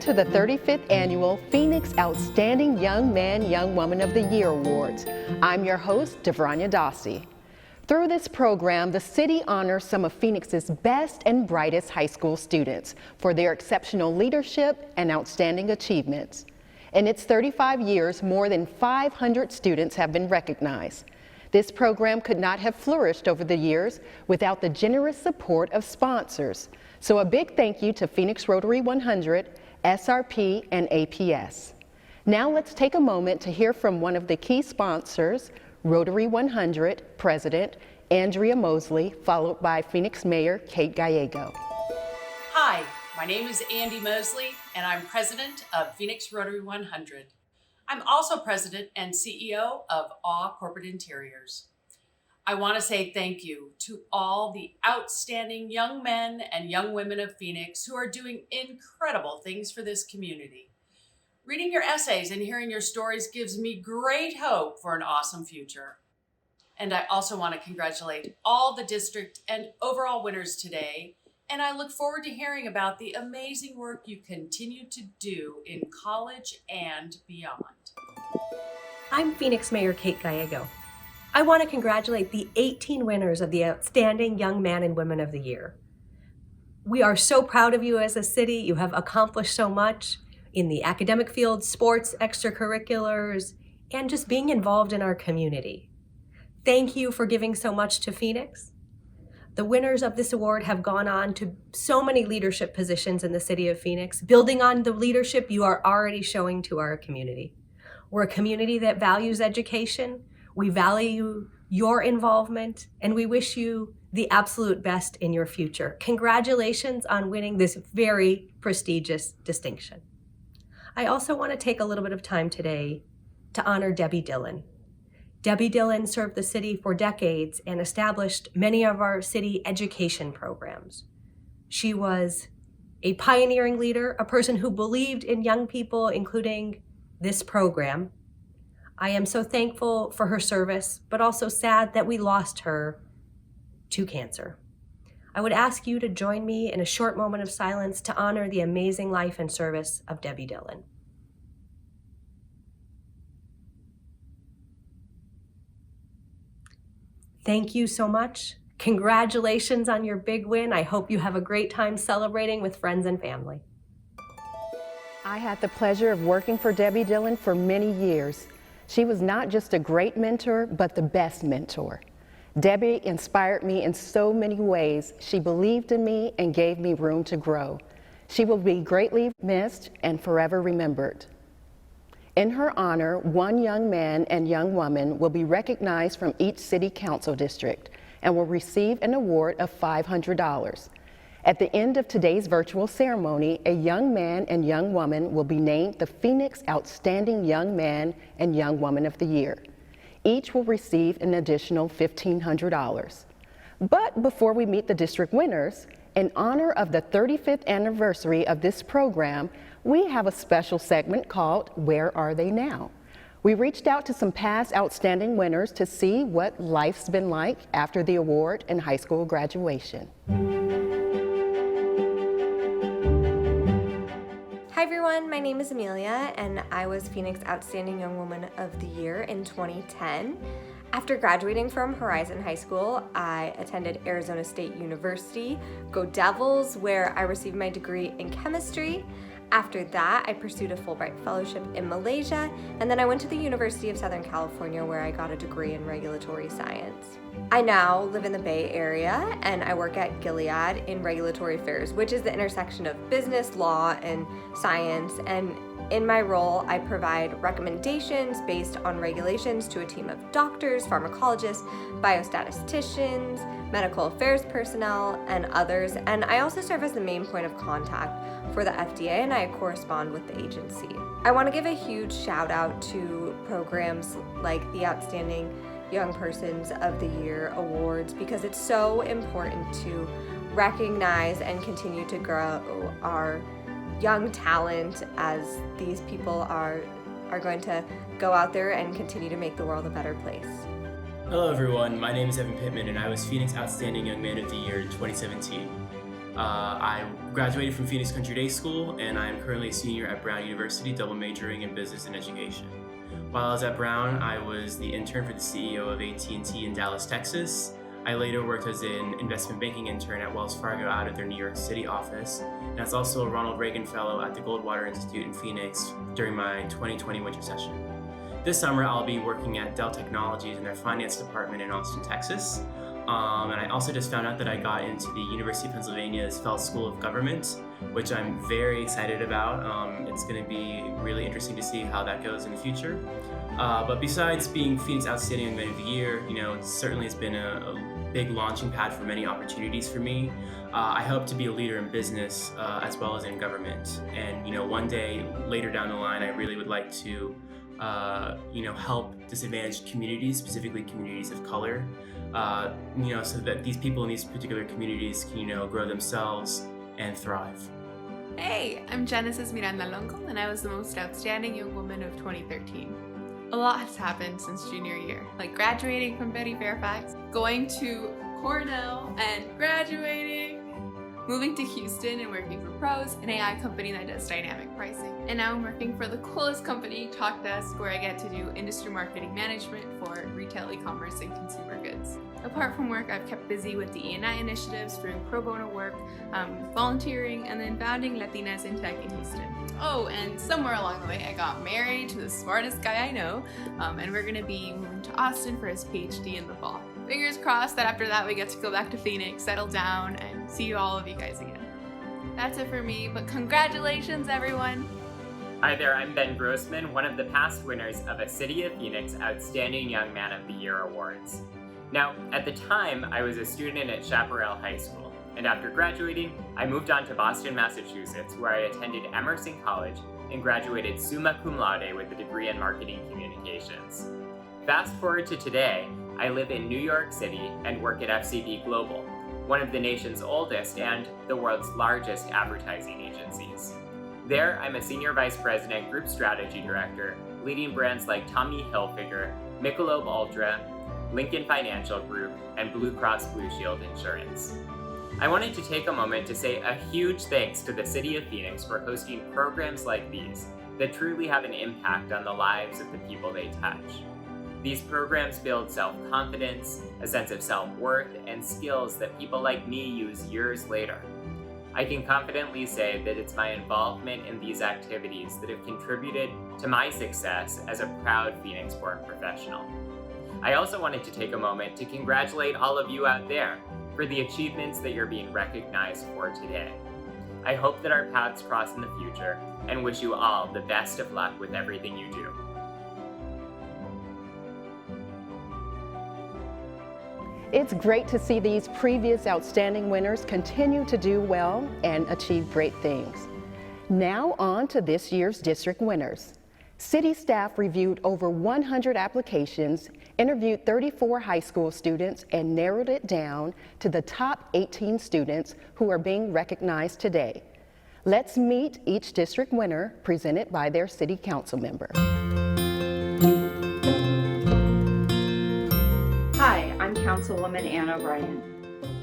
to the 35th Annual Phoenix Outstanding Young Man, Young Woman of the Year Awards. I'm your host, Devranya Dossi. Through this program, the city honors some of Phoenix's best and brightest high school students for their exceptional leadership and outstanding achievements. In its 35 years, more than 500 students have been recognized. This program could not have flourished over the years without the generous support of sponsors. So a big thank you to Phoenix Rotary 100, SRP, and APS. Now let's take a moment to hear from one of the key sponsors, Rotary 100 President Andrea Mosley, followed by Phoenix Mayor Kate Gallego. Hi, my name is Andy Mosley, and I'm president of Phoenix Rotary 100. I'm also president and CEO of AW Corporate Interiors. I want to say thank you to all the outstanding young men and young women of Phoenix who are doing incredible things for this community. Reading your essays and hearing your stories gives me great hope for an awesome future. And I also want to congratulate all the district and overall winners today, and I look forward to hearing about the amazing work you continue to do in college and beyond. I'm Phoenix Mayor Kate Gallego. I want to congratulate the 18 winners of the Outstanding Young Man and Women of the Year. We are so proud of you as a city. You have accomplished so much in the academic field, sports, extracurriculars, and just being involved in our community. Thank you for giving so much to Phoenix. The winners of this award have gone on to so many leadership positions in the city of Phoenix, building on the leadership you are already showing to our community. We're a community that values education. We value your involvement, and we wish you the absolute best in your future. Congratulations on winning this very prestigious distinction. I also want to take a little bit of time today to honor Debbie Dillon. Debbie Dillon served the city for decades and established many of our city education programs. She was a pioneering leader, a person who believed in young people, including this program. I am so thankful for her service, but also sad that we lost her to cancer. I would ask you to join me in a short moment of silence to honor the amazing life and service of Debbie Dillon. Thank you so much. Congratulations on your big win. I hope you have a great time celebrating with friends and family. I had the pleasure of working for Debbie Dillon for many years. She was not just a great mentor, but the best mentor. Debbie inspired me in so many ways. She believed in me and gave me room to grow. She will be greatly missed and forever remembered. In her honor, one young man and young woman will be recognized from each city council district and will receive an award of $500. At the end of today's virtual ceremony, a young man and young woman will be named the Phoenix Outstanding Young Man and Young Woman of the Year. Each will receive an additional $1,500. But before we meet the district winners, in honor of the 35th anniversary of this program, we have a special segment called Where Are They Now? We reached out to some past outstanding winners to see what life's been like after the award and high school graduation. Hi everyone, my name is Amelia and I was Phoenix Outstanding Young Woman of the Year in 2010. After graduating from Horizon High School, I attended Arizona State University, Go Devils, where I received my degree in chemistry. After that, I pursued a Fulbright Fellowship in Malaysia, and then I went to the University of Southern California where I got a degree in regulatory science. I now live in the Bay Area and I work at Gilead in regulatory affairs, which is the intersection of business, law, and science. And in my role, I provide recommendations based on regulations to a team of doctors, pharmacologists, biostatisticians, medical affairs personnel, and others. And I also serve as the main point of contact for the FDA, and I correspond with the agency. I want to give a huge shout out to programs like the Outstanding Young Persons of the Year Awards because it's so important to recognize and continue to grow our young talent as these people are going to go out there and continue to make the world a better place. Hello everyone, my name is Evan Pittman and I was Phoenix Outstanding Young Man of the Year in 2017. I graduated from Phoenix Country Day School, and I am currently a senior at Brown University, double majoring in business and education. While I was at Brown, I was the intern for the CEO of AT&T in Dallas, Texas. I later worked as an investment banking intern at Wells Fargo out of their New York City office, and as also a Ronald Reagan Fellow at the Goldwater Institute in Phoenix during my 2020 winter session. This summer, I'll be working at Dell Technologies in their finance department in Austin, Texas. And I also just found out that I got into the University of Pennsylvania's Feld School of Government, which I'm very excited about. It's going to be really interesting to see how that goes in the future. But besides being Phoenix Outstanding Young Man of the Year, it certainly has been a big launching pad for many opportunities for me. I hope to be a leader in business as well as in government. And one day later down the line, I really would like to help disadvantaged communities, specifically communities of color, so that these people in these particular communities can, grow themselves and thrive. Hey, I'm Genesis Miranda Longo, and I was the most outstanding young woman of 2013. A lot has happened since junior year, like graduating from Betty Fairfax, going to Cornell and graduating, moving to Houston and working for Pros, an AI company that does dynamic pricing. And now I'm working for the coolest company, TalkDesk, where I get to do industry marketing management for retail, e-commerce, and consumer goods. Apart from work, I've kept busy with the E&I initiatives, doing pro bono work, volunteering, and then founding Latinas in Tech in Houston. Oh, and somewhere along the way, I got married to the smartest guy I know, and we're gonna be moving to Austin for his PhD in the fall. Fingers crossed that after that we get to go back to Phoenix, settle down, and see all of you guys again. That's it for me, but congratulations everyone! Hi there, I'm Ben Grossman, one of the past winners of a City of Phoenix Outstanding Young Man of the Year Awards. Now, at the time, I was a student at Chavarria High School, and after graduating, I moved on to Boston, Massachusetts, where I attended Emerson College and graduated summa cum laude with a degree in marketing communications. Fast forward to today, I live in New York City and work at FCB Global, one of the nation's oldest and the world's largest advertising agencies. There, I'm a Senior Vice President Group Strategy Director, leading brands like Tommy Hilfiger, Michelob Ultra, Lincoln Financial Group, and Blue Cross Blue Shield Insurance. I wanted to take a moment to say a huge thanks to the City of Phoenix for hosting programs like these that truly have an impact on the lives of the people they touch. These programs build self-confidence, a sense of self-worth, and skills that people like me use years later. I can confidently say that it's my involvement in these activities that have contributed to my success as a proud Phoenix-born professional. I also wanted to take a moment to congratulate all of you out there for the achievements that you're being recognized for today. I hope that our paths cross in the future and wish you all the best of luck with everything you do. It's great to see these previous outstanding winners continue to do well and achieve great things. Now on to this year's district winners. City staff reviewed over 100 applications, interviewed 34 high school students, and narrowed it down to the top 18 students who are being recognized today. Let's meet each district winner presented by their city council member. Hi, I'm Councilwoman Ann O'Brien.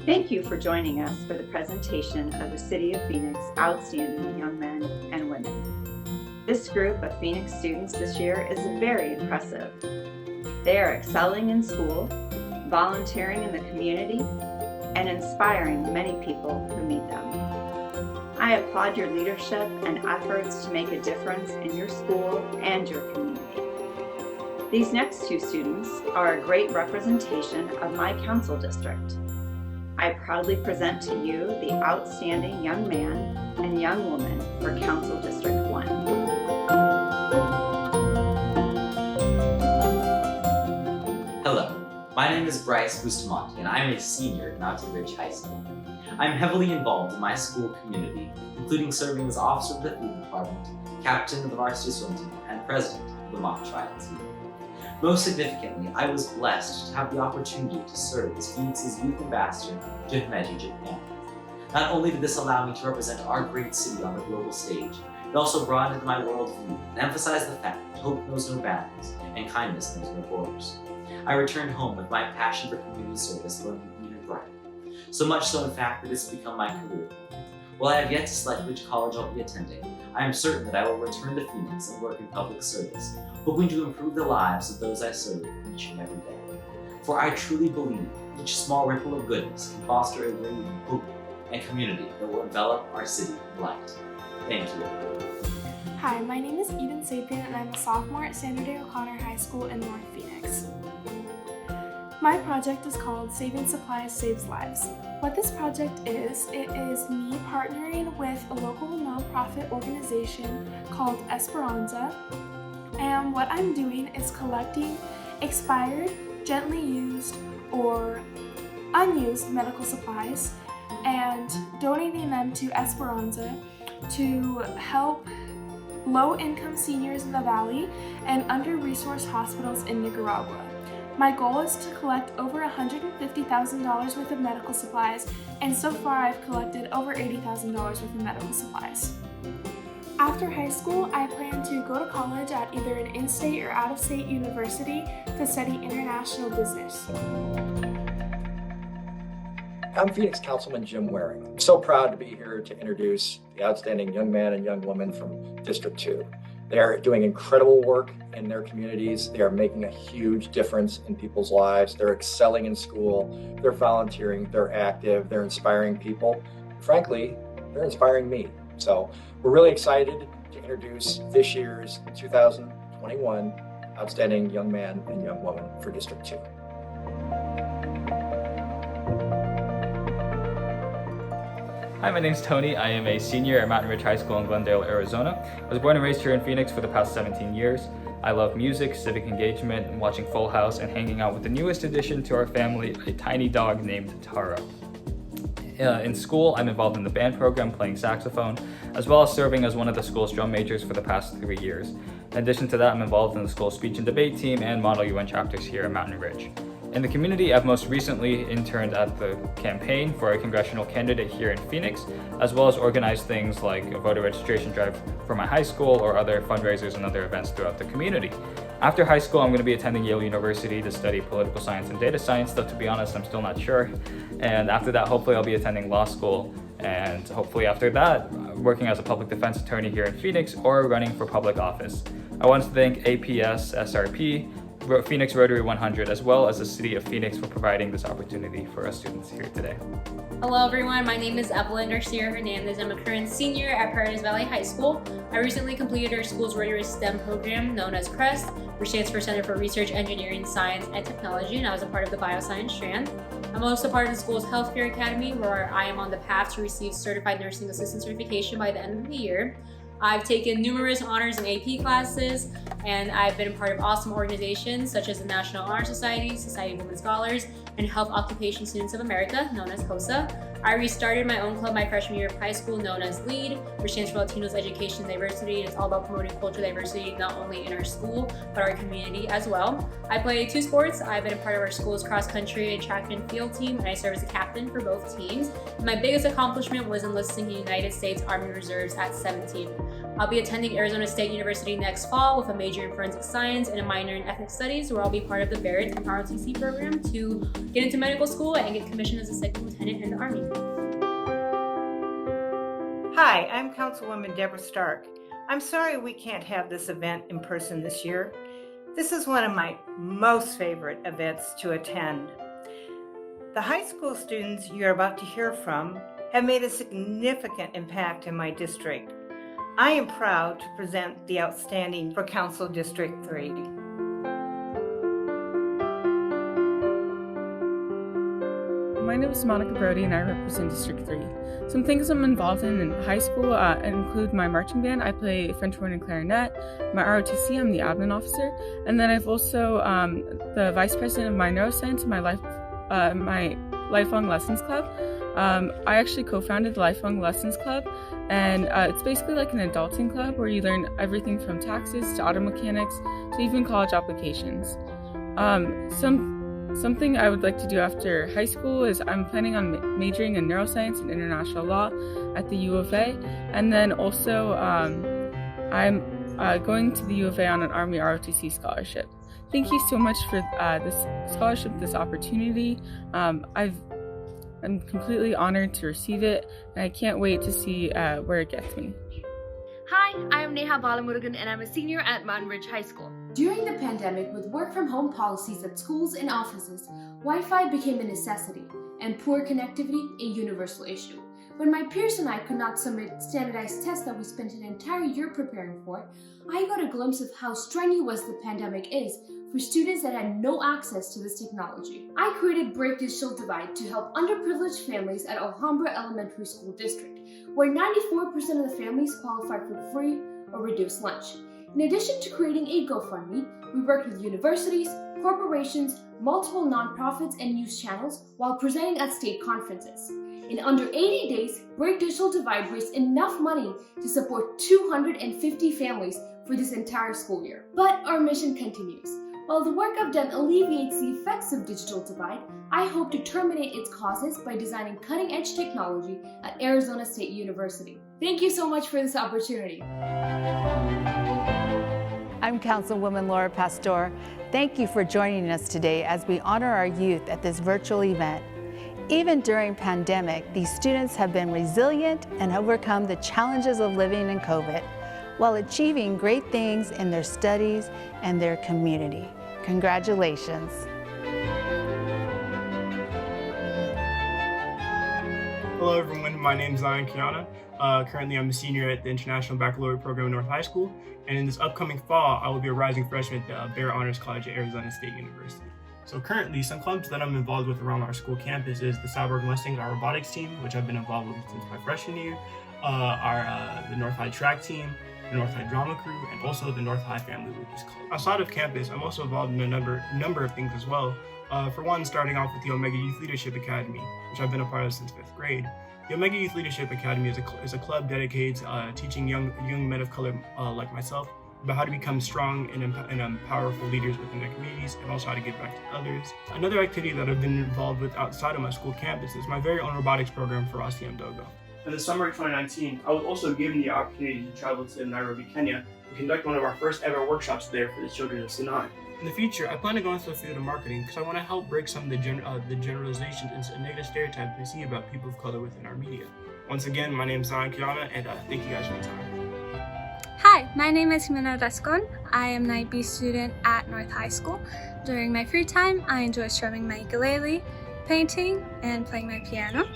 Thank you for joining us for the presentation of the City of Phoenix Outstanding Young Men and Women. This group of Phoenix students this year is very impressive. They are excelling in school, volunteering in the community, and inspiring many people who meet them. I applaud your leadership and efforts to make a difference in your school and your community. These next two students are a great representation of my council district. I proudly present to you the Outstanding Young Man and Young Woman for Council District 1. Hello, my name is Bryce Bustamante and I'm a senior at Mountain Ridge High School. I'm heavily involved in my school community, including serving as officer of the food department, captain of the varsity swim team, and president of the mock trial team. Most significantly, I was blessed to have the opportunity to serve as Phoenix's youth ambassador to Japan. Not only did this allow me to represent our great city on the global stage, it also broadened my worldview and emphasized the fact that hope knows no boundaries and kindness knows no borders. I returned home with my passion for community service burning even brighter. So much so, in fact, that it's become my career. While I have yet to select which college I'll be attending, I am certain that I will return to Phoenix and work in public service, hoping to improve the lives of those I serve each and every day. For I truly believe each small ripple of goodness can foster a wave of hope and community that will envelop our city in light. Thank you. Hi, my name is Eden Sapien and I'm a sophomore at Sandra Day O'Connor High School in North Phoenix. My project is called Saving Supplies Saves Lives. What this project is, it is me partnering with a local nonprofit organization called Esperanza. And what I'm doing is collecting expired, gently used, or unused medical supplies and donating them to Esperanza to help low-income seniors in the Valley and under-resourced hospitals in Nicaragua. My goal is to collect over $150,000 worth of medical supplies, and so far I've collected over $80,000 worth of medical supplies. After high school, I plan to go to college at either an in-state or out-of-state university to study international business. I'm Phoenix Councilman Jim Waring. I'm so proud to be here to introduce the outstanding young man and young woman from District 2. They are doing incredible work in their communities. They are making a huge difference in people's lives. They're excelling in school. They're volunteering. They're active. They're inspiring people. Frankly, they're inspiring me. So we're really excited to introduce this year's 2021 Outstanding Young Man and Young Woman for District 2. Hi, my name's Tony. I am a senior at Mountain Ridge High School in Glendale, Arizona. I was born and raised here in Phoenix for the past 17 years. I love music, civic engagement, and watching Full House and hanging out with the newest addition to our family, a tiny dog named Tara. In school, I'm involved in the band program playing saxophone, as well as serving as one of the school's drum majors for the past 3 years. In addition to that, I'm involved in the school's speech and debate team and Model UN chapters here at Mountain Ridge. In the community, I've most recently interned at the campaign for a congressional candidate here in Phoenix, as well as organized things like a voter registration drive for my high school or other fundraisers and other events throughout the community. After high school, I'm going to be attending Yale University to study political science and data science, though to be honest, I'm still not sure. And after that, hopefully I'll be attending law school, and hopefully after that, working as a public defense attorney here in Phoenix or running for public office. I want to thank APS, SRP, Phoenix Rotary 100, as well as the City of Phoenix for providing this opportunity for us students here today. Hello everyone, my name is Evelyn Garcia Hernandez. I'm a current senior at Paradise Valley High School. I recently completed our school's Rotary STEM program known as CREST, which stands for Center for Research, Engineering, Science, and Technology, and I was a part of the bioscience strand. I'm also part of the school's Healthcare Academy, where I am on the path to receive Certified Nursing Assistant certification by the end of the year. I've taken numerous honors and AP classes, and I've been a part of awesome organizations such as the National Honor Society, Society of Women Scholars, and Health Occupation Students of America, known as HOSA. I restarted my own club my freshman year of high school, known as LEAD, which stands for Latinos Education Diversity. It's all about promoting cultural diversity, not only in our school, but our community as well. I play 2 sports. I've been a part of our school's cross country and track and field team, and I serve as a captain for both teams. My biggest accomplishment was enlisting in the United States Army Reserves at 17. I'll be attending Arizona State University next fall with a major in forensic science and a minor in ethnic studies, where I'll be part of the Barrett and ROTC program to get into medical school and get commissioned as a second lieutenant in the Army. Hi, I'm Councilwoman Deborah Stark. I'm sorry we can't have this event in person this year. This is one of my most favorite events to attend. The high school students you're about to hear from have made a significant impact in my district. I am proud to present the Outstanding for Council District 3. My name is Monica Brody and I represent District 3. Some things I'm involved in high school include my marching band. I play French horn and clarinet. My ROTC, I'm the admin officer. And then I've also the vice president of my neuroscience and my Lifelong Lessons Club. I actually co-founded the Lifelong Lessons Club, and it's basically like an adulting club where you learn everything from taxes to auto mechanics to even college applications. Something I would like to do after high school is I'm planning on majoring in neuroscience and international law at the U of A, and then also I'm going to the U of A on an Army ROTC scholarship. Thank you so much for this scholarship, this opportunity. I'm completely honored to receive it, and I can't wait to see where it gets me. Hi, I'm Neha Balamurugan and I'm a senior at Mountain Ridge High School. During the pandemic, with work-from-home policies at schools and offices, Wi-Fi became a necessity and poor connectivity a universal issue. When my peers and I could not submit standardized tests that we spent an entire year preparing for, I got a glimpse of how strenuous the pandemic is for students that had no access to this technology. I created Break Digital Divide to help underprivileged families at Alhambra Elementary School District, where 94% of the families qualified for free or reduced lunch. In addition to creating a GoFundMe, we worked with universities, corporations, multiple nonprofits, and news channels while presenting at state conferences. In under 80 days, Break Digital Divide raised enough money to support 250 families for this entire school year. But our mission continues. While the work I've done alleviates the effects of digital divide, I hope to terminate its causes by designing cutting-edge technology at Arizona State University. Thank you so much for this opportunity. I'm Councilwoman Laura Pastor. Thank you for joining us today as we honor our youth at this virtual event. Even during pandemic, these students have been resilient and overcome the challenges of living in COVID, while achieving great things in their studies and their community. Congratulations. Hello everyone, my name is Kanyana. Currently I'm a senior at the International Baccalaureate Program at North High School, and in this upcoming fall, I will be a rising freshman at the Bear Honors College at Arizona State University. So currently, some clubs that I'm involved with around our school campus is the Cyborg Mustangs, our robotics team, which I've been involved with since my freshman year, the North High track team, the North High Drama Crew, and also the North High Family Lucas Club. Outside of campus, I'm also involved in a number of things as well. For one, starting off with the Omega Youth Leadership Academy, which I've been a part of since 5th grade. The Omega Youth Leadership Academy is a club dedicated to teaching young men of color like myself about how to become strong and powerful leaders within their communities, and also how to give back to others. Another activity that I've been involved with outside of my school campus is my very own robotics program for OYMYW. In the summer of 2019, I was also given the opportunity to travel to Nairobi, Kenya, and conduct one of our first ever workshops there for the children of Sinai. In the future, I plan to go into the field of marketing because I want to help break some of the generalizations and negative stereotypes we see about people of color within our media. Once again, my name is Kanyana, and thank you guys for your time. Hi, my name is Jimena Rascon. I am an IB student at North High School. During my free time, I enjoy strumming my ukulele, painting, and playing my piano.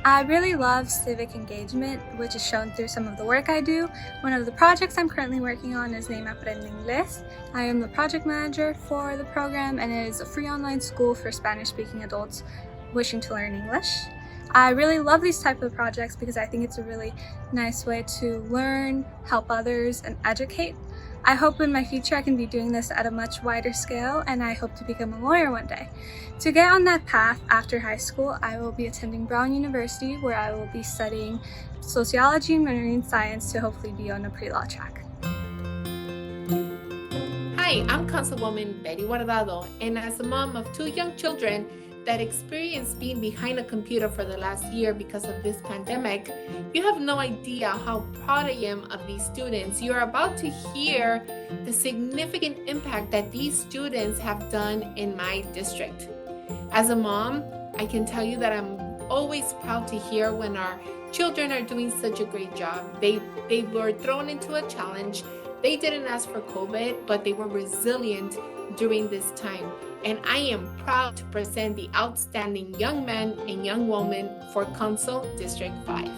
I really love civic engagement, which is shown through some of the work I do. One of the projects I'm currently working on is named Aprende Inglés. I am the project manager for the program, and it is a free online school for Spanish-speaking adults wishing to learn English. I really love these type of projects because I think it's a really nice way to learn, help others, and educate. I hope in my future I can be doing this at a much wider scale, and I hope to become a lawyer one day. To get on that path after high school, I will be attending Brown University, where I will be studying sociology and marine science to hopefully be on a pre-law track. Hi, I'm Councilwoman Betty Guardado, and as a mom of 2 young children that experienced being behind a computer for the last year because of this pandemic, you have no idea how proud I am of these students. You are about to hear the significant impact that these students have done in my district. As a mom, I can tell you that I'm always proud to hear when our children are doing such a great job. They were thrown into a challenge. They didn't ask for COVID, but they were resilient during this time. And I am proud to present the outstanding young men and young women for Council District 5.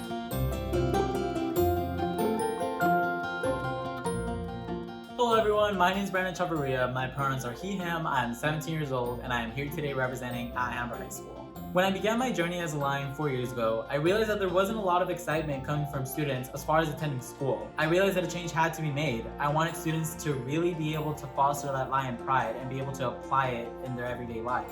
Hello everyone, my name is Brandon Chavarria. My pronouns are he, him. I'm 17 years old, and I am here today representing Alhambra High School. When I began my journey as a Lion 4 years ago, I realized that there wasn't a lot of excitement coming from students as far as attending school. I realized that a change had to be made. I wanted students to really be able to foster that Lion pride and be able to apply it in their everyday life.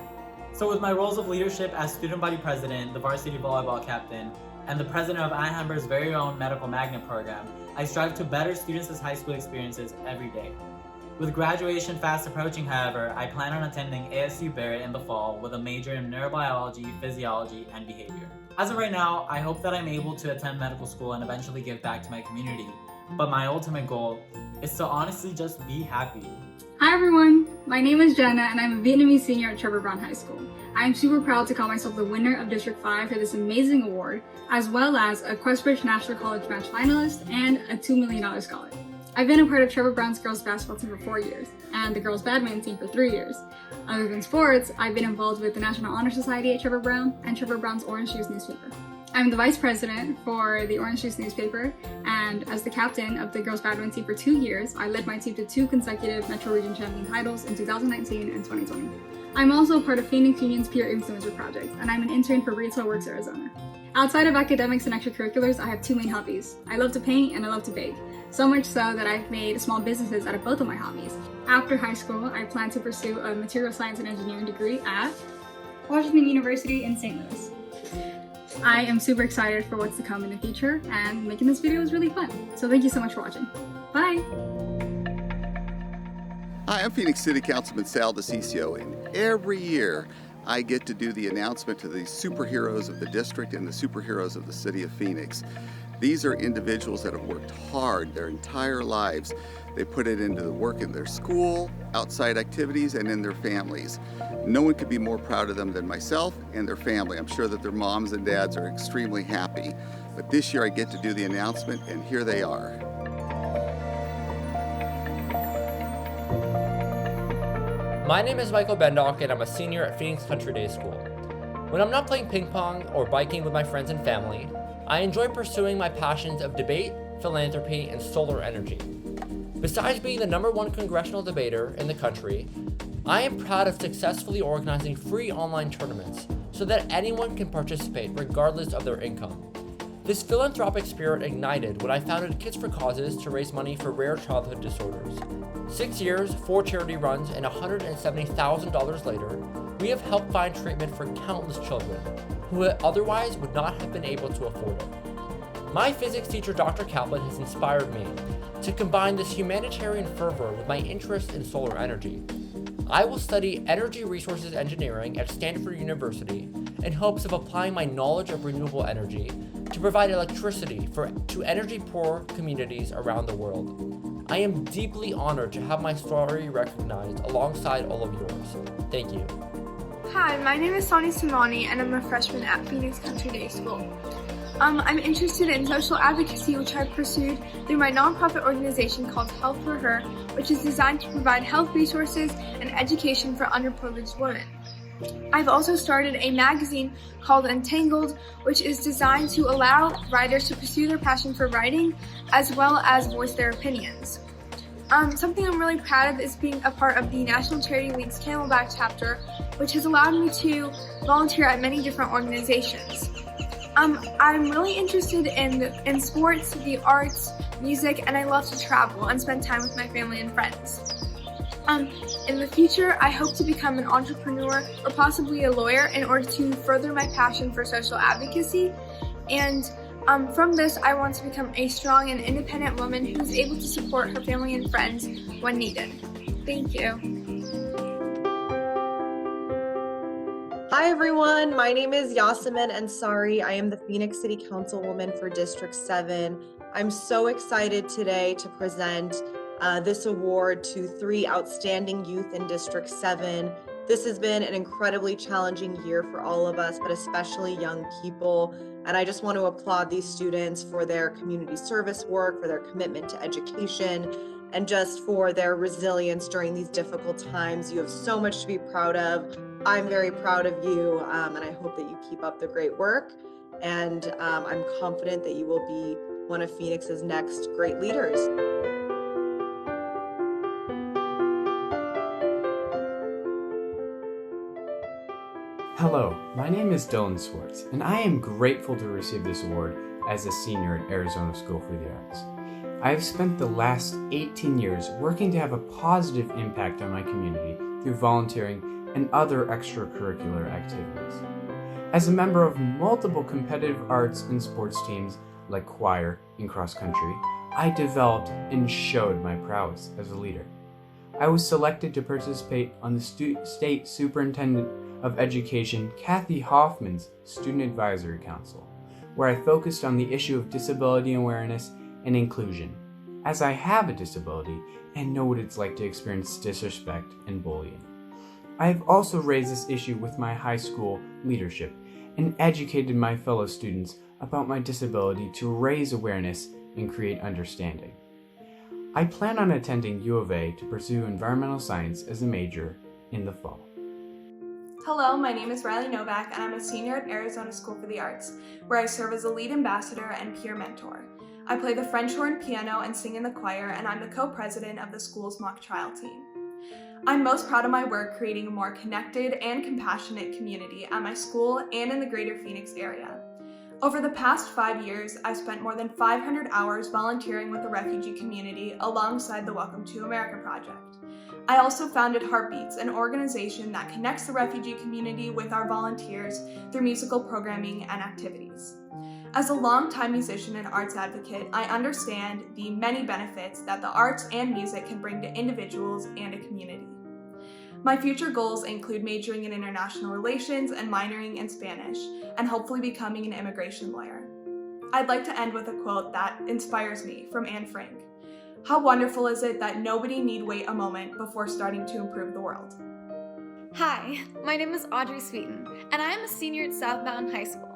So with my roles of leadership as student body president, the varsity volleyball captain, and the president of Alhambra's very own medical magnet program, I strive to better students' high school experiences every day. With graduation fast approaching, however, I plan on attending ASU Barrett in the fall with a major in neurobiology, physiology, and behavior. As of right now, I hope that I'm able to attend medical school and eventually give back to my community. But my ultimate goal is to honestly just be happy. Hi everyone, my name is Jenna and I'm a Vietnamese senior at Trevor Brown High School. I am super proud to call myself the winner of District 5 for this amazing award, as well as a Questbridge National College Match finalist and a $2 million scholarship. I've been a part of Trevor Brown's girls basketball team for 4 years and the girls badminton team for 3 years. Other than sports, I've been involved with the National Honor Society at Trevor Brown and Trevor Brown's Orange Juice newspaper. I'm the vice president for the Orange Juice newspaper, and as the captain of the girls badminton team for 2 years, I led my team to 2 consecutive Metro Region champion titles in 2019 and 2020. I'm also part of Phoenix Union's Peer Influencer Project, and I'm an intern for Retail Works Arizona. Outside of academics and extracurriculars, I have 2 main hobbies. I love to paint and I love to bake, so much so that I've made small businesses out of both of my hobbies. After high school, I plan to pursue a material science and engineering degree at Washington University in St. Louis. I am super excited for what's to come in the future, and making this video is really fun. So thank you so much for watching. Bye! Hi, I'm Phoenix City Councilman Sal DeCiccio, and every year I get to do the announcement to the superheroes of the district and the superheroes of the city of Phoenix. These are individuals that have worked hard their entire lives. They put it into the work in their school, outside activities, and in their families. No one could be more proud of them than myself and their family. I'm sure that their moms and dads are extremely happy. But this year I get to do the announcement, and here they are. My name is Michael Bendok, and I'm a senior at Phoenix Country Day School. When I'm not playing ping pong or biking with my friends and family, I enjoy pursuing my passions of debate, philanthropy, and solar energy. Besides being the #1 congressional debater in the country, I am proud of successfully organizing free online tournaments so that anyone can participate regardless of their income. This philanthropic spirit ignited when I founded Kids for Causes to raise money for rare childhood disorders. 6 years, 4 charity runs, and $170,000 later, we have helped find treatment for countless children who otherwise would not have been able to afford it. My physics teacher, Dr. Kaplan, has inspired me to combine this humanitarian fervor with my interest in solar energy. I will study energy resources engineering at Stanford University in hopes of applying my knowledge of renewable energy to provide electricity to energy-poor communities around the world. I am deeply honored to have my story recognized alongside all of yours. Thank you. Hi, my name is Sanya Somani and I'm a freshman at Phoenix Country Day School. I'm interested in social advocacy, which I've pursued through my nonprofit organization called Health for Her, which is designed to provide health resources and education for underprivileged women. I've also started a magazine called Untitled, which is designed to allow writers to pursue their passion for writing as well as voice their opinions. Something I'm really proud of is being a part of the National Charity League's Camelback chapter, which has allowed me to volunteer at many different organizations. I'm really interested in sports, the arts, music, and I love to travel and spend time with my family and friends. In the future, I hope to become an entrepreneur or possibly a lawyer in order to further my passion for social advocacy. And from this, I want to become a strong and independent woman who is able to support her family and friends when needed. Thank you. Hi everyone, my name is Yasemin Ansari. I am the Phoenix City Councilwoman for District 7. I'm so excited today to present this award to 3 outstanding youth in District 7. This has been an incredibly challenging year for all of us, but especially young people. And I just want to applaud these students for their community service work, for their commitment to education, and just for their resilience during these difficult times. You have so much to be proud of. I'm very proud of you, and I hope that you keep up the great work. And I'm confident that you will be one of Phoenix's next great leaders. Hello, my name is Dylan Swartz, and I am grateful to receive this award as a senior at Arizona School for the Arts. I have spent the last 18 years working to have a positive impact on my community through volunteering and other extracurricular activities. As a member of multiple competitive arts and sports teams like choir and cross country, I developed and showed my prowess as a leader. I was selected to participate on the State Superintendent of Education Kathy Hoffman's Student Advisory Council, where I focused on the issue of disability awareness and inclusion. As I have a disability, and know what it's like to experience disrespect and bullying. I have also raised this issue with my high school leadership and educated my fellow students about my disability to raise awareness and create understanding. I plan on attending U of A to pursue environmental science as a major in the fall. Hello, my name is Riley Novak, and I'm a senior at Arizona School for the Arts, where I serve as a lead ambassador and peer mentor. I play the French horn, piano, and sing in the choir, and I'm the co-president of the school's mock trial team. I'm most proud of my work creating a more connected and compassionate community at my school and in the greater Phoenix area. Over the past 5 years, I've spent more than 500 hours volunteering with the refugee community alongside the Welcome to America project. I also founded Heartbeats, an organization that connects the refugee community with our volunteers through musical programming and activities. As a longtime musician and arts advocate, I understand the many benefits that the arts and music can bring to individuals and a community. My future goals include majoring in international relations and minoring in Spanish, and hopefully becoming an immigration lawyer. I'd like to end with a quote that inspires me from Anne Frank. How wonderful is it that nobody need wait a moment before starting to improve the world? Hi, my name is Audrey Sweten, and I am a senior at South Mountain High School.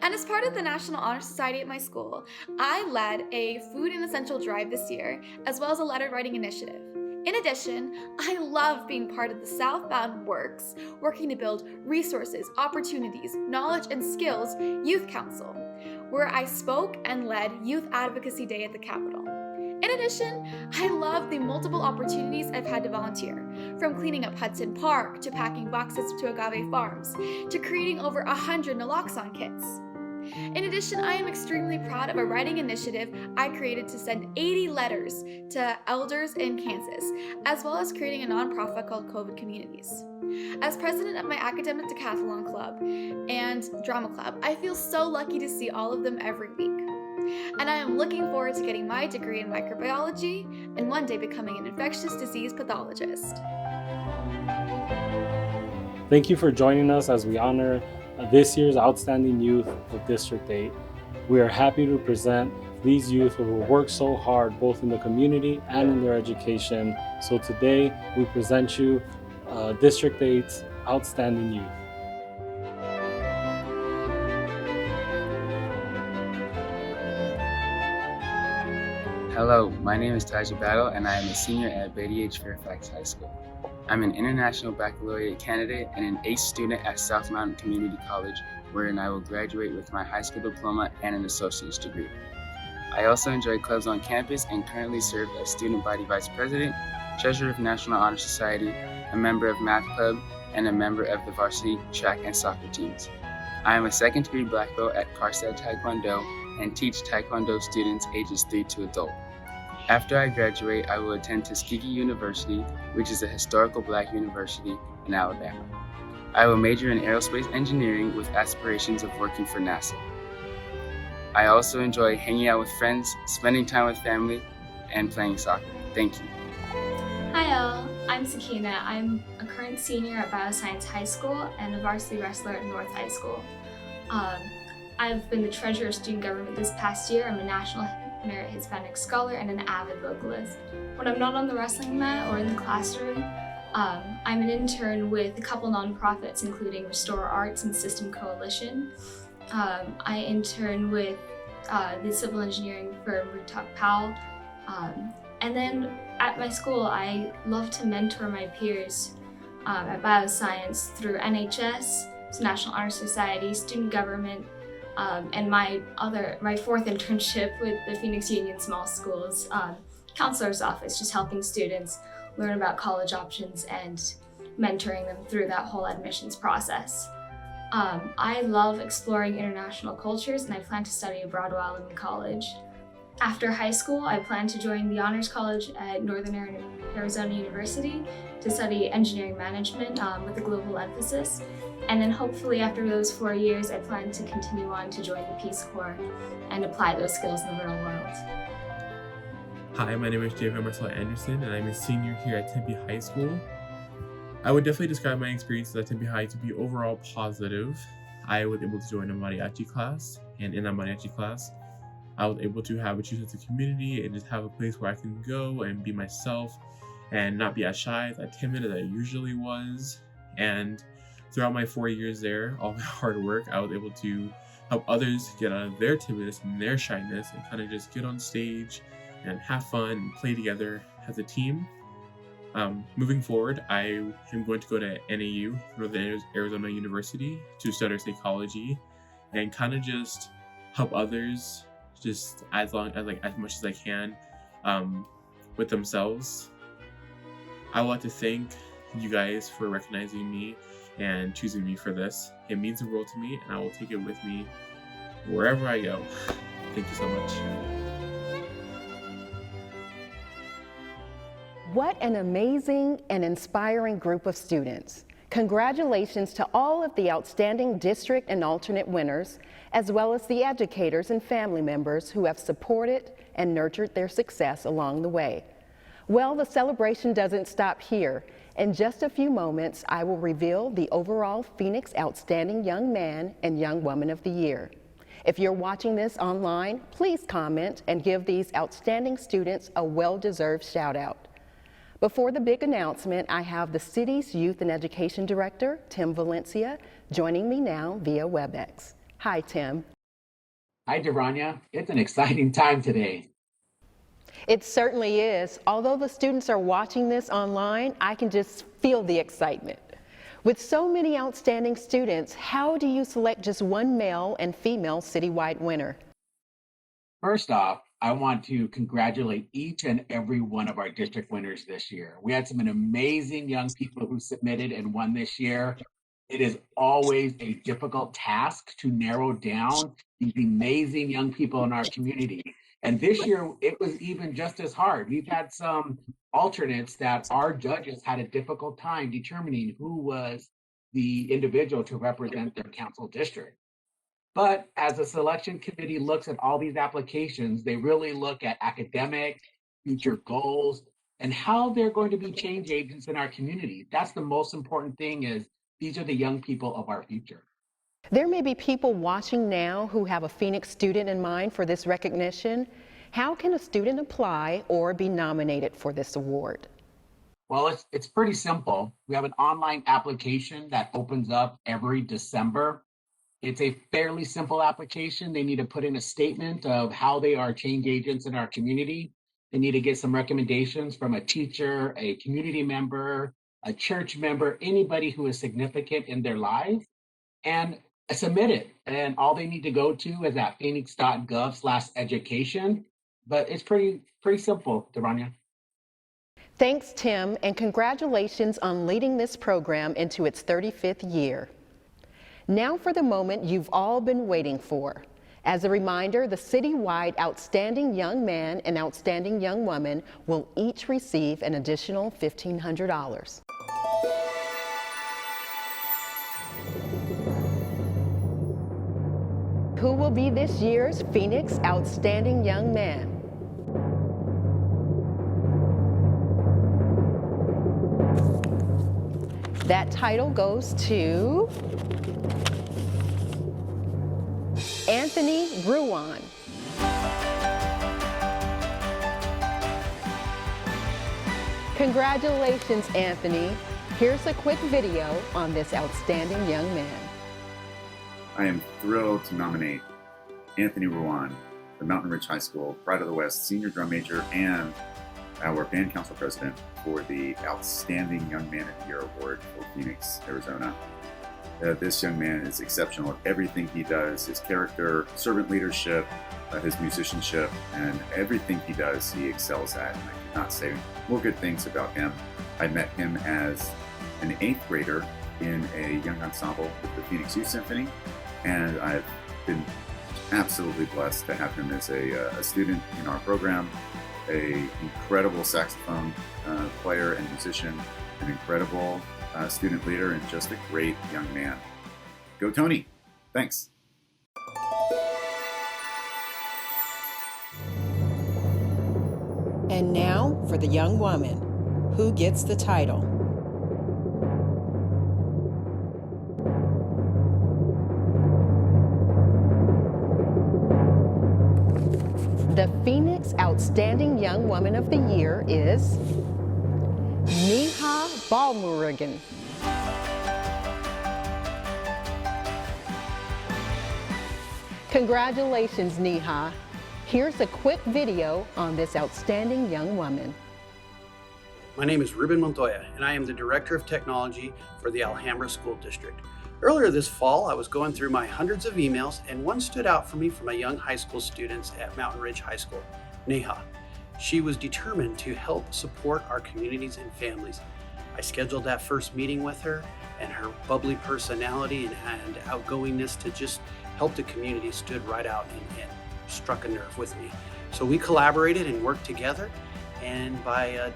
And as part of the National Honor Society at my school, I led a food and essential drive this year, as well as a letter writing initiative. In addition, I love being part of the Southbound Works, working to build resources, opportunities, knowledge, and skills youth council, where I spoke and led Youth Advocacy Day at the Capitol. In addition, I love the multiple opportunities I've had to volunteer, from cleaning up Hudson Park, to packing boxes to Agave Farms, to creating over 100 naloxone kits. In addition, I am extremely proud of a writing initiative I created to send 80 letters to elders in Kansas, as well as creating a nonprofit called COVID Communities. As president of my academic decathlon club and drama club, I feel so lucky to see all of them every week. And I am looking forward to getting my degree in microbiology and one day becoming an infectious disease pathologist. Thank you for joining us as we honor this year's outstanding youth of District 8. We are happy to present these youth who will work so hard both in the community and in their education. So today we present you District 8's outstanding youth. Hello, my name is Tyjah Battle, and I am a senior at Brody H. Fairfax High School. I'm an International Baccalaureate candidate and an ACE student at South Mountain Community College, wherein I will graduate with my high school diploma and an associate's degree. I also enjoy clubs on campus and currently serve as Student Body Vice President, Treasurer of National Honor Society, a member of Math Club, and a member of the varsity track and soccer teams. I am a second-degree black belt at Garcia Taekwondo and teach Taekwondo students ages 3 to adult. After I graduate, I will attend Tuskegee University, which is a historical black university in Alabama. I will major in aerospace engineering with aspirations of working for NASA. I also enjoy hanging out with friends, spending time with family, and playing soccer. Thank you. Hi all, I'm Sakina. I'm a current senior at Bioscience High School and a varsity wrestler at North High School. I've been the treasurer of student government this past year. I'm a National Merit Hispanic Scholar and an avid vocalist. When I'm not on the wrestling mat or in the classroom, I'm an intern with a couple nonprofits, including Restore Arts and System Coalition. I intern with the civil engineering firm Rooftop Powell. And then at my school, I love to mentor my peers at Bioscience through NHS, so National Honor Society, student government, and my fourth internship with the Phoenix Union Small Schools Counselor's Office, just helping students learn about college options and mentoring them through that whole admissions process. I love exploring international cultures, and I plan to study abroad while I'm in college. After high school, I plan to join the Honors College at Northern Arizona University to study engineering management with a global emphasis. And then hopefully after those 4 years, I plan to continue on to join the Peace Corps and apply those skills in the real world. Hi, my name is Javion Anderson, and I'm a senior here at Tempe High School. I would definitely describe my experiences at Tempe High to be overall positive. I was able to join a mariachi class, and in that mariachi class, I was able to have a true sense of community and just have a place where I can go and be myself and not be as shy, as timid as I usually was. And throughout my 4 years there, all my hard work, I was able to help others get out of their timidness and their shyness and kind of just get on stage and have fun and play together as a team. Moving forward, I am going to go to NAU, Northern Arizona University, to study psychology and kind of just help others just as much as I can with themselves. I would like to thank you guys for recognizing me and choosing me for this. It means the world to me, and I will take it with me wherever I go. Thank you so much. What an amazing and inspiring group of students. Congratulations to all of the outstanding district and alternate winners, as well as the educators and family members who have supported and nurtured their success along the way. Well, the celebration doesn't stop here. In just a few moments, I will reveal the overall Phoenix Outstanding Young Man and Young Woman of the Year. If you're watching this online, please comment and give these outstanding students a well-deserved shout out. Before the big announcement, I have the city's Youth and Education Director, Tim Valencia, joining me now via WebEx. Hi, Tim. Hi, De'Rania. It's an exciting time today. It certainly is. Although the students are watching this online, I can just feel the excitement. With so many outstanding students, how do you select just one male and female citywide winner? First off, I want to congratulate each and every one of our district winners this year. We had some amazing young people who submitted and won this year. It is always a difficult task to narrow down these amazing young people in our community. And this year, it was even just as hard. We've had some alternates that our judges had a difficult time determining who was the individual to represent their council district. But as the selection committee looks at all these applications, they really look at academic, future goals, and how they're going to be change agents in our community. That's the most important thing, is these are the young people of our future. There may be people watching now who have a Phoenix student in mind for this recognition. How can a student apply or be nominated for this award? Well, it's pretty simple. We have an online application that opens up every December. It's a fairly simple application. They need to put in a statement of how they are change agents in our community. They need to get some recommendations from a teacher, a community member, a church member, anybody who is significant in their lives, and submit it. And all they need to go to is at Phoenix.gov/education. But it's pretty simple, De'Rania. Thanks, Tim, and congratulations on leading this program into its 35th year. Now for the moment you've all been waiting for. As a reminder, the citywide Outstanding Young Man and Outstanding Young Woman will each receive an additional $1,500. Who will be this year's Phoenix Outstanding Young Man? That title goes to Anthony Ruan. Congratulations, Anthony. Here's a quick video on this outstanding young man. I am thrilled to nominate Anthony Ruan from Mountain Ridge High School, Pride of the West senior drum major and our band council president, for the Outstanding Young Man of the Year Award for Phoenix, Arizona. This young man is exceptional at everything he does, his character, servant leadership, his musicianship, and everything he does, he excels at. And I cannot say more good things about him. I met him as an 8th grader in a young ensemble with the Phoenix Youth Symphony, and I've been absolutely blessed to have him as a student in our program, an incredible saxophone player and musician, an incredible student leader, and just a great young man. Go Tony! Thanks. And now for the young woman. Who gets the title? The Phoenix Outstanding Young Woman of the Year is Neha Balamurugan. Congratulations, Neha. Here's a quick video on this outstanding young woman. My name is Ruben Montoya, and I am the Director of Technology for the Alhambra School District. Earlier this fall, I was going through my hundreds of emails, and one stood out for me from my young high school students at Mountain Ridge High School, Neha. She was determined to help support our communities and families. I scheduled that first meeting with her, and her bubbly personality and outgoingness to just help the community stood right out and struck a nerve with me. So we collaborated and worked together, and by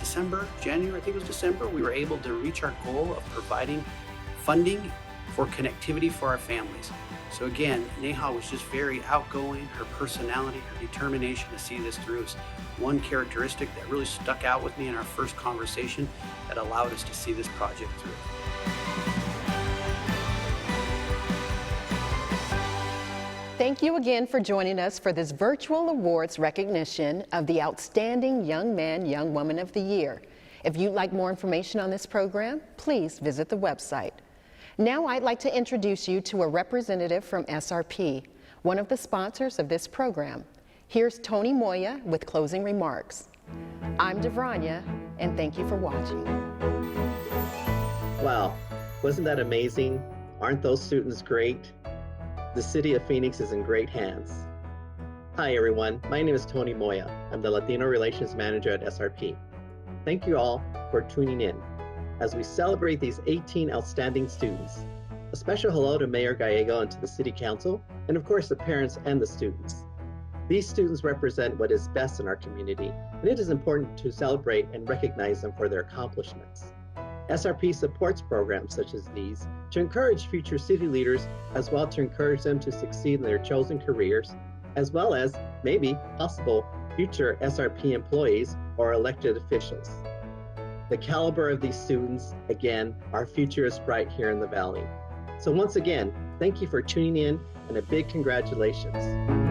January, I think it was December, we were able to reach our goal of providing funding for connectivity for our families. So again, Neha was just very outgoing. Her personality, her determination to see this through is one characteristic that really stuck out with me in our first conversation that allowed us to see this project through. Thank you again for joining us for this virtual awards recognition of the Outstanding Young Man, Young Woman of the Year. If you'd like more information on this program, please visit the website. Now I'd like to introduce you to a representative from SRP, one of the sponsors of this program. Here's Tony Moya with closing remarks. I'm Devranya, and thank you for watching. Wow, wasn't that amazing? Aren't those students great? The City of Phoenix is in great hands. Hi everyone, my name is Tony Moya. I'm the Latino Relations Manager at SRP. Thank you all for tuning in as we celebrate these 18 outstanding students. A special hello to Mayor Gallego and to the City Council, and of course the parents and the students. These students represent what is best in our community, and it is important to celebrate and recognize them for their accomplishments. SRP supports programs such as these to encourage future city leaders, as well to encourage them to succeed in their chosen careers, as well as maybe possible future SRP employees or elected officials. The caliber of these students, again, our future is bright here in the Valley. So once again, thank you for tuning in and a big congratulations.